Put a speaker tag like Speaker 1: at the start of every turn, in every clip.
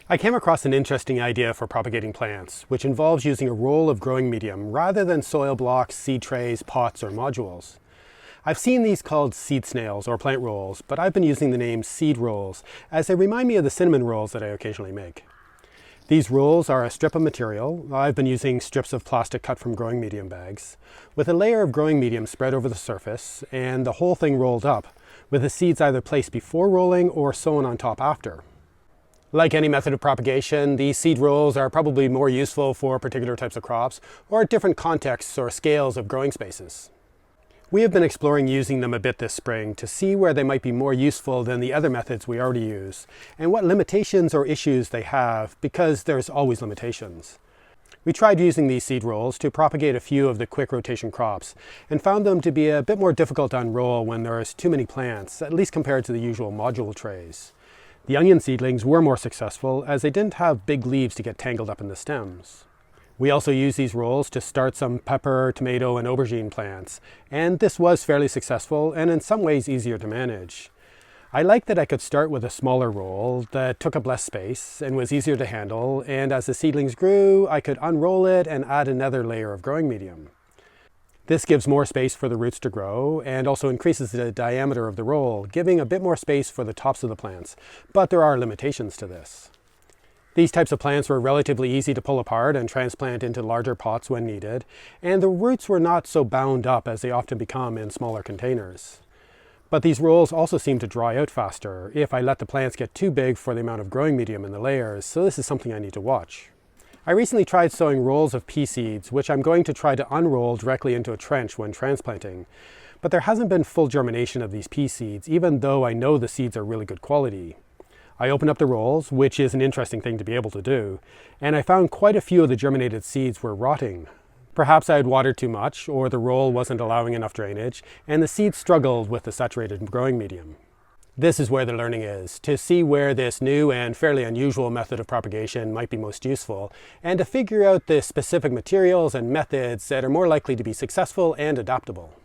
Speaker 1: I came across an interesting idea for propagating plants, which involves using a roll of growing medium rather than soil blocks, seed trays, pots, or modules. I've seen these called seed snails or plant rolls, but I've been using the name seed rolls as they remind me of the cinnamon rolls that I occasionally make. These rolls are a strip of material. I've been using strips of plastic cut from growing medium bags, with a layer of growing medium spread over the surface and the whole thing rolled up, with the seeds either placed before rolling or sown on top after. Like any method of propagation, these seed rolls are probably more useful for particular types of crops or at different contexts or scales of growing spaces. We have been exploring using them a bit this spring to see where they might be more useful than the other methods we already use, and what limitations or issues they have, because there's always limitations. We tried using these seed rolls to propagate a few of the quick rotation crops, and found them to be a bit more difficult to unroll when there's too many plants, at least compared to the usual module trays. The onion seedlings were more successful as they didn't have big leaves to get tangled up in the stems. We also used these rolls to start some pepper, tomato, and aubergine plants, and this was fairly successful and in some ways easier to manage. I liked that I could start with a smaller roll that took up less space and was easier to handle, and as the seedlings grew, I could unroll it and add another layer of growing medium. This gives more space for the roots to grow and also increases the diameter of the roll, giving a bit more space for the tops of the plants, but there are limitations to this. These types of plants were relatively easy to pull apart and transplant into larger pots when needed, and the roots were not so bound up as they often become in smaller containers. But these rolls also seem to dry out faster if I let the plants get too big for the amount of growing medium in the layers, so this is something I need to watch. I recently tried sowing rolls of pea seeds, which I'm going to try to unroll directly into a trench when transplanting, but there hasn't been full germination of these pea seeds, even though I know the seeds are really good quality. I opened up the rolls, which is an interesting thing to be able to do, and I found quite a few of the germinated seeds were rotting. Perhaps I had watered too much, or the roll wasn't allowing enough drainage, and the seeds struggled with the saturated growing medium. This is where the learning is, to see where this new and fairly unusual method of propagation might be most useful, and to figure out the specific materials and methods that are more likely to be successful and adaptable.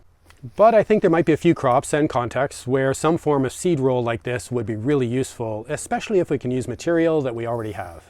Speaker 1: But I think there might be a few crops and contexts where some form of seed roll like this would be really useful, especially if we can use material that we already have.